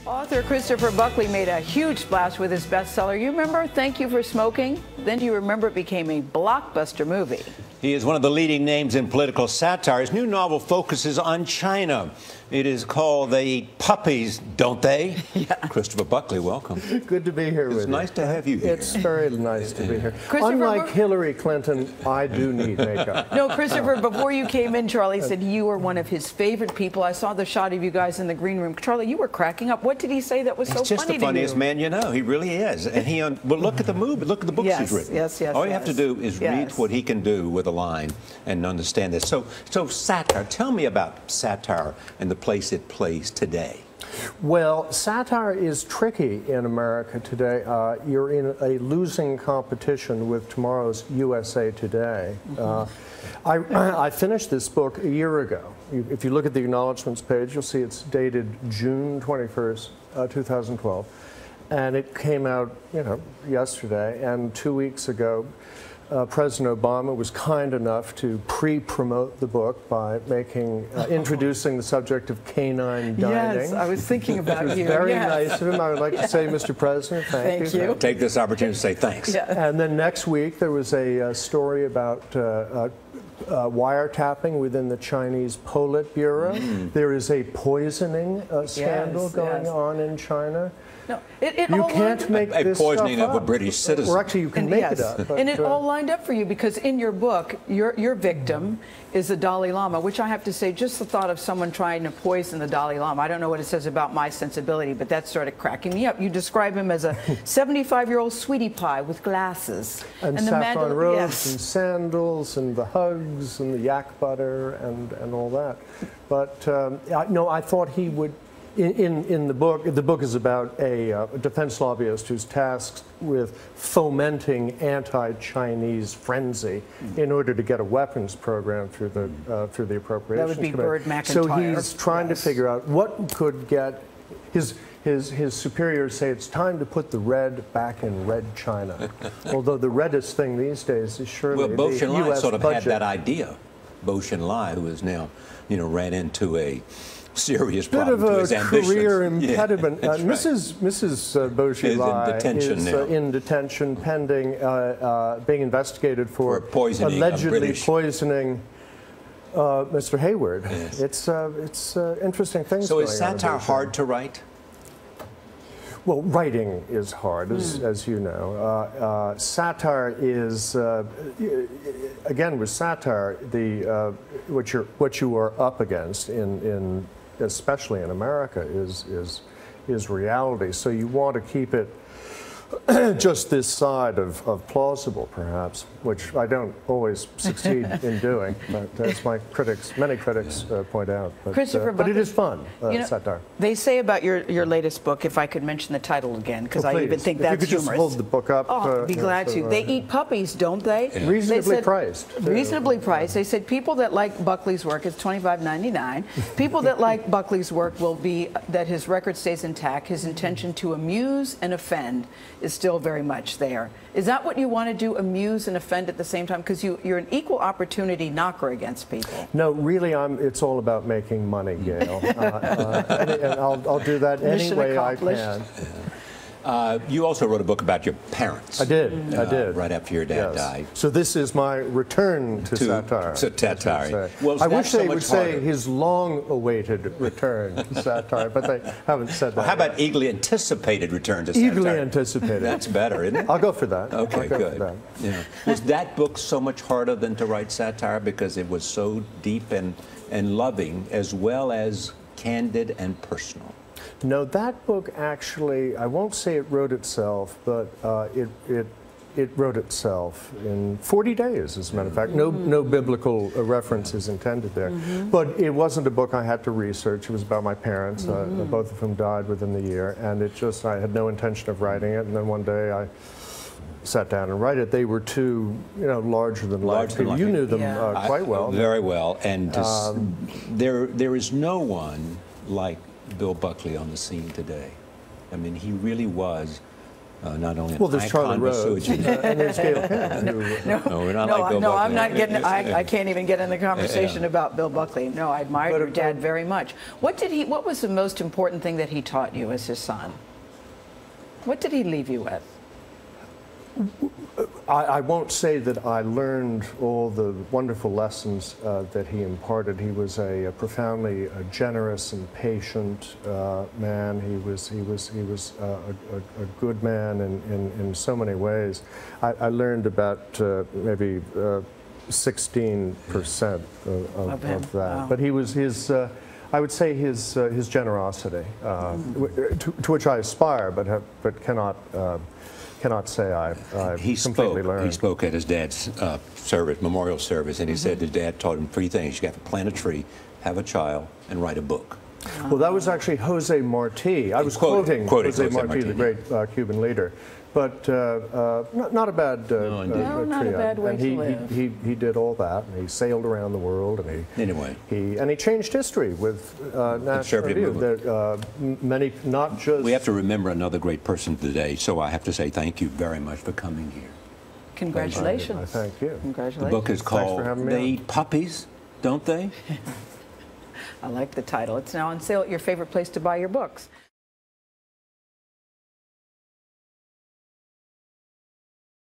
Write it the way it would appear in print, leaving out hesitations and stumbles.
Author Christopher Buckley made a huge splash with his bestseller. You remember Thank You for Smoking? Then you remember it became a blockbuster movie. He is one of the leading names in political satire. His new novel focuses on China. It is called They Eat Puppies, Don't They? Yeah. Christopher Buckley, welcome. Good to be here with you. It's nice to have you here. It's very nice to be here. Unlike Hillary Clinton, I do need makeup. No, Christopher, before you came in, Charlie said you were one of his favorite people. I saw the shot of you guys in the green room. Charlie, you were cracking up. What did he say that was so funny to you? He's just the funniest man you know. He really is. And he, well, look at the movie. Look at the books he's written. Yes. All you have to do is read what he can do with a line and understand this. So satire. Tell me about satire and the place it plays today. Well, satire is tricky in America today. You're in a losing competition with tomorrow's USA Today. I finished this book a year ago. If you look at the acknowledgments page, you'll see it's dated June 21st, 2012. And it came out, yesterday. And 2 weeks ago, President Obama was kind enough to pre-promote the book by introducing the subject of canine dining. Yes, I was thinking about you. Very nice of him. I would like to say, Mr. President, thank you. Take this opportunity to say thanks. Yeah. And then next week there was a story about wiretapping within the Chinese Politburo. There is a poisoning scandal going on in China. No, you can't make this poisoning stuff of a British citizen. Or actually, you can make it up. And it all lined up for you because in your book, your victim is the Dalai Lama, which I have to say, just the thought of someone trying to poison the Dalai Lama, I don't know what it says about my sensibility, but that started cracking me up. You describe him as a 75-year-old sweetie pie with glasses. And saffron robes and sandals and the hugs and the yak butter and all that. But no, I thought he would. In the book is about a defense lobbyist who's tasked with fomenting anti-Chinese frenzy in order to get a weapons program through the Appropriations That would be Committee. Bird McIntyre. So he's trying to figure out what could get his superiors say it's time to put the red back in red China. Although the reddest thing these days is surely Bo the Xinlai U.S. sort of budget. had that idea. Bo Xinlai, who is now, ran into a serious problem to his ambitions. Bit of a career impediment. Yeah, Mrs. Bo Xinlai is in detention pending being investigated for poisoning allegedly poisoning Mr. Hayward. Yes. It's interesting things. So is satire hard to write? Well, writing is hard, as you know. Satire is, again, with satire, what you are up against especially in America is reality. So you want to keep it just this side of plausible, perhaps, which I don't always succeed in doing, but as many critics point out. But it is fun, satire. They say about your latest book, if I could mention the title again, because I even think that's humorous. If you could just hold the book up. Oh, I'd be glad to. They eat puppies, don't they? Yeah. Reasonably priced. Reasonably priced. They said people that like Buckley's work, it's $25.99. People that like Buckley's work will be that his record stays intact. His intention to amuse and offend is still very much there. Is that what you want to do, amuse and offend at the same time? Because you're an equal opportunity knocker against people. No, really, it's all about making money, Gail. And I'll do that any way I can. You also wrote a book about your parents. I did. I did. Right after your dad died. So this is my return to satire. Satire. Well, I wish they would say his long-awaited return to satire, but they haven't said that. Well, how about eagerly anticipated return to satire? Eagerly anticipated. That's better, isn't it? I'll go for that. Okay, good. Yeah. Was that book so much harder than to write satire because it was so deep and loving, as well as candid and personal? No, that book actually, I won't say it wrote itself, but it wrote itself in 40 days, as a matter of fact. No biblical reference is intended there. But it wasn't a book I had to research. It was about my parents, both of whom died within the year. And I had no intention of writing it. And then one day I sat down and write it. They were two, larger than life people. You knew them quite well. Very well. And there is no one like Bill Buckley on the scene today. I mean, he really was not only an Well, there's Charlie icon, but Rose Susan. and there's Gail Penn. No, we're not like Bill no, Buckley. I'm not getting. I can't even get in the conversation Yeah. about Bill Buckley. No, I admired your dad very much. What was the most important thing that he taught you as his son? What did he leave you with? I won't say that I learned all the wonderful lessons that he imparted. He was a profoundly generous and patient man. He was a good man in so many ways. I learned about maybe 16% of that. Wow. But he was I would say his generosity, to which I aspire, but cannot say I completely learned. He spoke at his dad's memorial service, and he said his dad taught him 3 things. You have to plant a tree, have a child, and write a book. Well, that was actually Jose Marti. I was quoting Jose Marti, the great Cuban leader. But not a bad No, not a bad way and to live. he did all that, and he sailed around the world, and he changed history with National Review. Many, not just. We have to remember another great person today, so I have to say thank you very much for coming here. Congratulations. I thank you. Congratulations. The book is called They Eat Puppies, Don't They? I like the title. It's now on sale at your favorite place to buy your books.